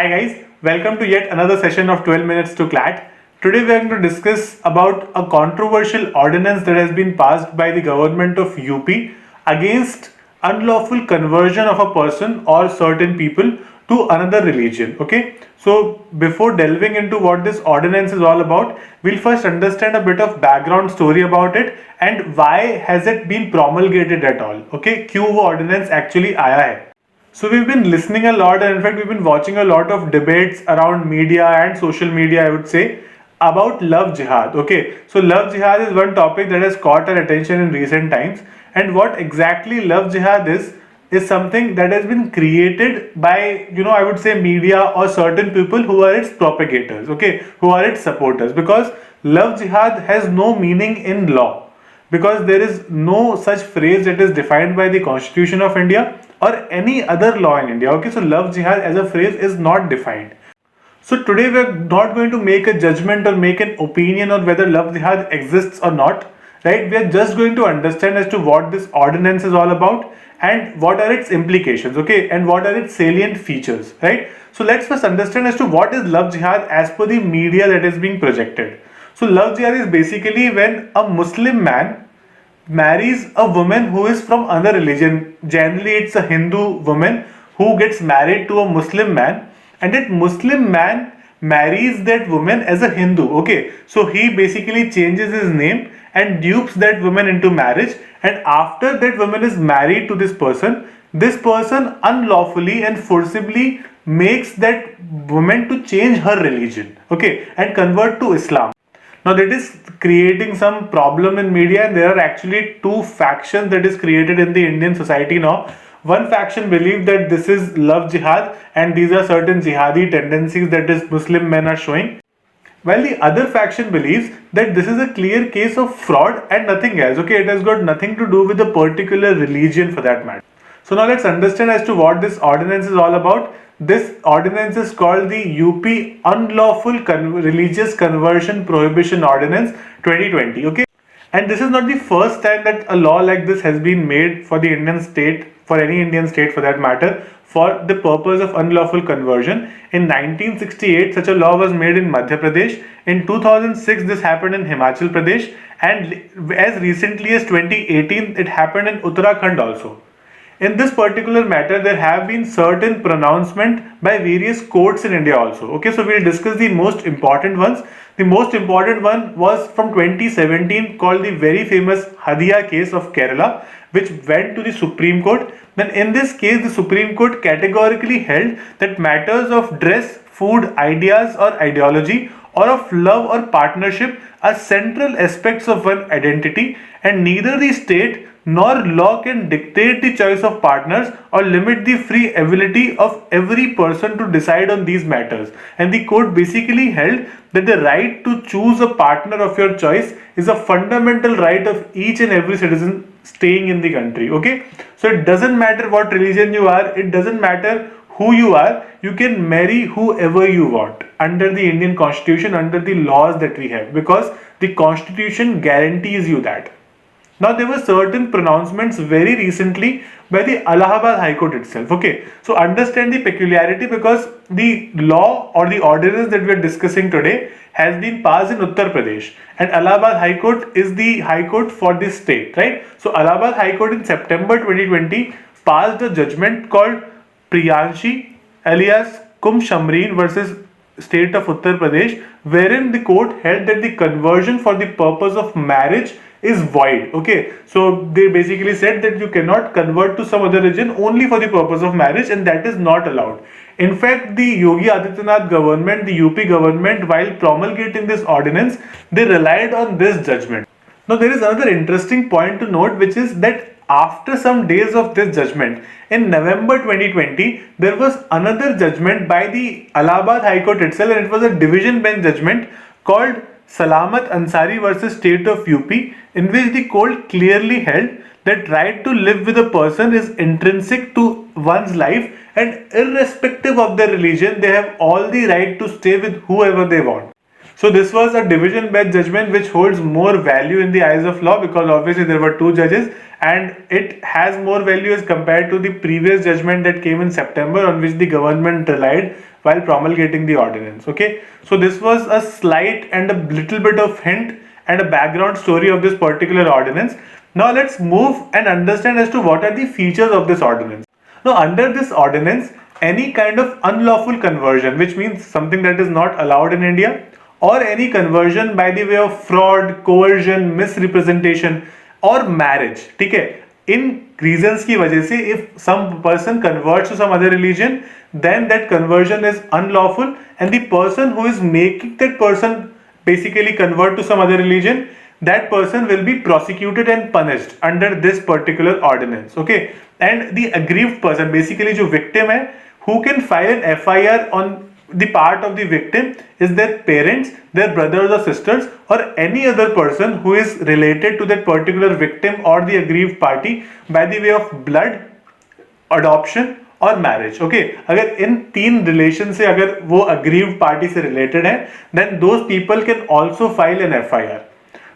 Hi guys, welcome to yet another session of 12 minutes to CLAT. Today we are going to discuss about a controversial ordinance that has been passed by the government of UP against unlawful conversion of a person or certain people to another religion. Okay, so before delving into what this ordinance is all about, we'll first understand a bit of background story about it and why has it been promulgated at all. Okay, क्यों वो ordinance actually आया है. So we've been listening a lot, and in fact we've been watching a lot of debates around media and social media, I would say, about love jihad. Okay, so love jihad is one topic that has caught our attention in recent times, and what exactly love jihad is something that has been created by, I would say, media or certain people who are its propagators, okay, who are its supporters, because love jihad has no meaning in law, because there is no such phrase that is defined by the Constitution of India or any other law in India. Okay, so love jihad as a phrase is not defined. So today we are not going to make a judgment or make an opinion on whether love jihad exists or not, right? We are just going to understand as to what this ordinance is all about and what are its implications, okay, and what are its salient features, right? So let's first understand as to what is love jihad as per the media that is being projected. So love jihad is basically when a Muslim man marries a woman who is from another religion. Generally it's a Hindu woman who gets married to a Muslim man, and that Muslim man marries that woman as a Hindu. Okay, so he basically changes his name and dupes that woman into marriage, and after that woman is married to this person unlawfully and forcibly makes that woman to change her religion, okay, and convert to Islam. Now that is creating some problem in media, and there are actually two factions that is created in the Indian society now. One faction believes that this is love jihad and these are certain jihadi tendencies that is Muslim men are showing, while the other faction believes that this is a clear case of fraud and nothing else. Okay, it has got nothing to do with a particular religion for that matter. So now let's understand as to what this ordinance is all about. This ordinance is called the UP Unlawful Religious Conversion Prohibition Ordinance 2020. Okay, and this is not the first time that a law like this has been made for the Indian state, for any Indian state for that matter, for the purpose of unlawful conversion. In 1968, such a law was made in Madhya Pradesh. In 2006, this happened in Himachal Pradesh, and as recently as 2018, it happened in Uttarakhand also. In this particular matter, there have been certain pronouncement by various courts in India also. Okay, so we'll discuss the most important ones. The most important one was from 2017 called the very famous Hadia case of Kerala, which went to the Supreme Court. Then in this case, the Supreme Court categorically held that matters of dress, food, ideas or ideology or of love or partnership are central aspects of one identity, and neither the state nor law can dictate the choice of partners or limit the free ability of every person to decide on these matters. And the court basically held that the right to choose a partner of your choice is a fundamental right of each and every citizen staying in the country. Okay, so it doesn't matter what religion you are, it doesn't matter who you are, you can marry whoever you want under the Indian Constitution, under the laws that we have, because the Constitution guarantees you that. Now there were certain pronouncements very recently by the Allahabad High Court itself. Okay, so understand the peculiarity, because the law or the ordinance that we are discussing today has been passed in Uttar Pradesh, and Allahabad High Court is the High Court for this state, right? So Allahabad High Court in September 2020 passed a judgment called Priyanshi alias Kum Shamreen versus State of Uttar Pradesh, wherein the court held that the conversion for the purpose of marriage is void. Okay, so they basically said that you cannot convert to some other religion only for the purpose of marriage, and that is not allowed. In fact, the Yogi Adityanath government, the UP government, while promulgating this ordinance, they relied on this judgment. Now there is another interesting point to note, which is that after some days of this judgment, in November 2020, there was another judgment by the Allahabad High Court itself, and it was a division bench judgment called Salamat Ansari versus State of UP, in which the court clearly held that right to live with a person is intrinsic to one's life, and irrespective of their religion, they have all the right to stay with whoever they want. So this was a division bench judgment which holds more value in the eyes of law, because obviously there were two judges and it has more value as compared to the previous judgment that came in September, on which the government relied while promulgating the ordinance. Okay, so this was a slight and a little bit of hint and a background story of this particular ordinance. Now let's move and understand as to what are the features of this ordinance. Now under this ordinance, any kind of unlawful conversion, which means something that is not allowed in India, or any conversion by the way of fraud, coercion, misrepresentation or marriage, ठीक है, in reasons की वजह से if some person converts to some other religion, then that conversion is unlawful, and the person who is making that person basically convert to some other religion, that person will be prosecuted and punished under this particular ordinance. Okay, and the aggrieved person, basically जो victim है, who can file an FIR on the part of the victim is their parents, their brothers or sisters, or any other person who is related to that particular victim or the aggrieved party by the way of blood, adoption और marriage. Okay, अगर इन तीन relation से अगर वो aggrieved party से related है, then those people can also file an FIR.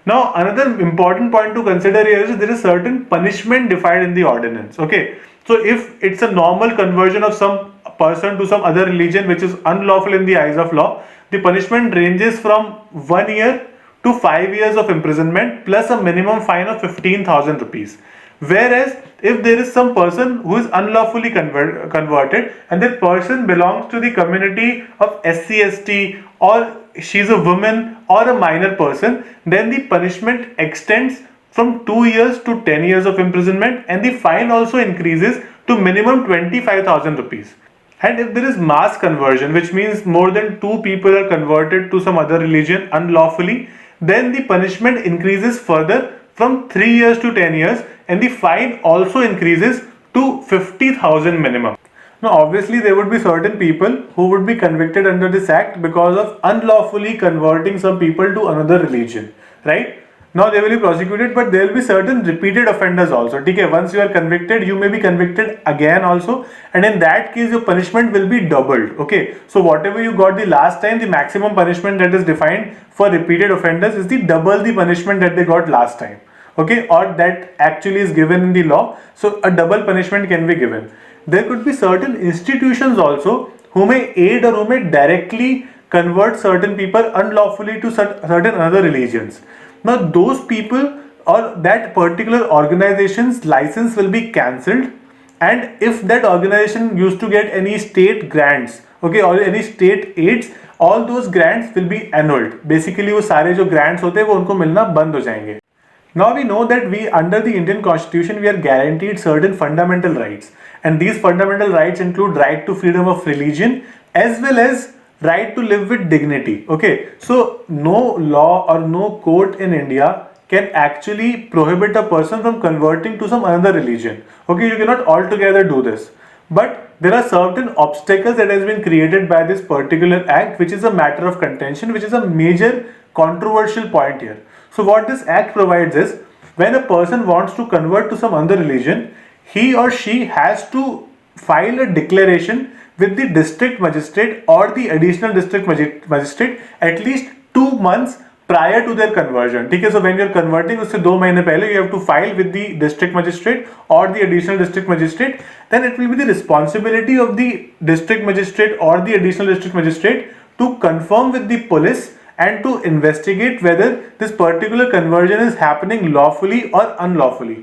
Now another important point to consider here is there is certain punishment defined in the ordinance. Okay, so if it's a normal conversion of some person to some other religion which is unlawful in the eyes of law, the punishment ranges from 1 year to 5 years of imprisonment plus a minimum fine of 15,000 rupees. Whereas if there is some person who is unlawfully converted and that person belongs to the community of SC/ST, or she's a woman or a minor person, then the punishment extends from 2 years to 10 years of imprisonment, and the fine also increases to minimum 25,000 rupees. And if there is mass conversion, which means more than 2 people are converted to some other religion unlawfully, then the punishment increases further from 3 years to 10 years, and the fine also increases to 50,000 minimum. Now obviously there would be certain people who would be convicted under this act because of unlawfully converting some people to another religion, right? Now they will be prosecuted, but there will be certain repeated offenders also. Okay, once you are convicted, you may be convicted again also, and in that case your punishment will be doubled. Okay, so whatever you got the last time, the maximum punishment that is defined for repeated offenders is the double the punishment that they got last time. Okay, or that actually is given in the law, so a double punishment can be given. There could be certain institutions also who may aid or who may directly convert certain people unlawfully to certain other religions. Now those people or that particular organization's license will be cancelled, and if that organization used to get any state grants, okay, or any state aids, all those grants will be annulled. Basically वो सारे जो grants होते हैं वो उनको मिलना बंद हो जाएंगे. Now we know that we, under the Indian Constitution, we are guaranteed certain fundamental rights, and these fundamental rights include right to freedom of religion as well as right to live with dignity. Okay, so no law or no court in India can actually prohibit a person from converting to some another religion. Okay, you cannot altogether do this, but there are certain obstacles that has been created by this particular act, which is a matter of contention, which is a major controversial point here. So what this act provides is, when a person wants to convert to some other religion, he or she has to file a declaration with the district magistrate or the additional district magistrate at least 2 months prior to their conversion. Okay, so when you are converting, उससे 2 महीने पहले you have to file with the district magistrate or the additional district magistrate. Then it will be the responsibility of the district magistrate or the additional district magistrate to confirm with the police and to investigate whether this particular conversion is happening lawfully or unlawfully.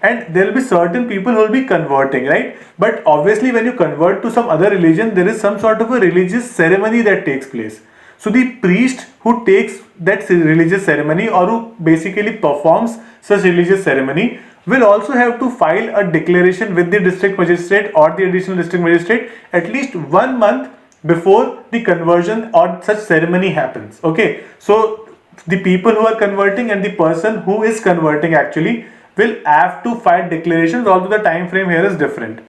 And there will be certain people who will be converting, right? But obviously when you convert to some other religion, there is some sort of a religious ceremony that takes place. So the priest who takes that religious ceremony or who basically performs such religious ceremony will also have to file a declaration with the district magistrate or the additional district magistrate at least 1 month before the conversion or such ceremony happens. Okay, so the people who are converting and the person who is converting actually will have to file declarations, although the time frame here is different.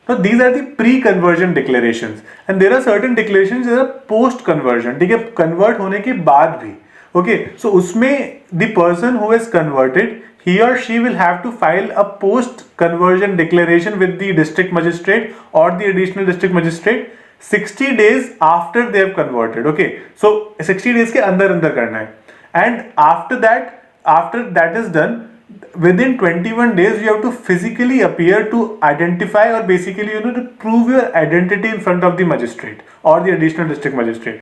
So these are the pre-conversion declarations, and there are certain declarations that are post-conversion. ठीक है, convert होने के बाद भी. Okay, so उसमें the person who is converted, he or she will have to file a post-conversion declaration with the district magistrate or the additional district magistrate, 60 days after they have converted. Okay, so 60 days के अंदर करना है. And after that is done, within 21 days you have to physically appear to identify, or basically to prove your identity in front of the magistrate or the additional district magistrate.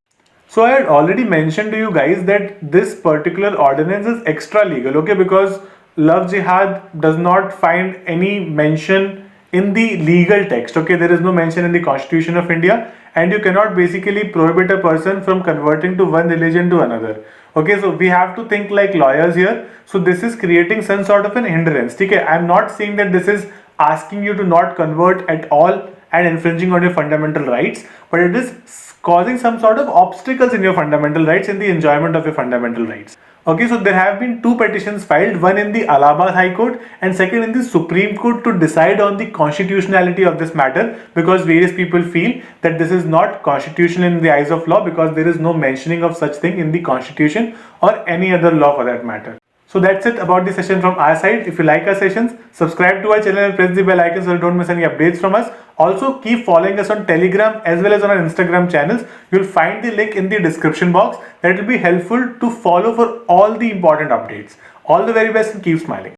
So I had already mentioned to you guys that this particular ordinance is extra legal, okay, because love jihad does not find any mention in the legal text, okay. There is no mention in the Constitution of India, and you cannot basically prohibit a person from converting to one religion to another, okay. So we have to think like lawyers here. So this is creating some sort of an hindrance, okay. I'm not saying that this is asking you to not convert at all and infringing on your fundamental rights, but it is causing some sort of obstacles in your fundamental rights, in the enjoyment of your fundamental rights. Okay, so there have been two petitions filed, one in the Allahabad High Court and second in the Supreme Court, to decide on the constitutionality of this matter, because various people feel that this is not constitutional in the eyes of law, because there is no mentioning of such thing in the Constitution or any other law for that matter. So that's it about the session from our side. If you like our sessions, subscribe to our channel and press the bell icon so you don't miss any updates from us. Also, keep following us on Telegram as well as on our Instagram channels. You'll find the link in the description box. That will be helpful to follow for all the important updates. All the very best and keep smiling.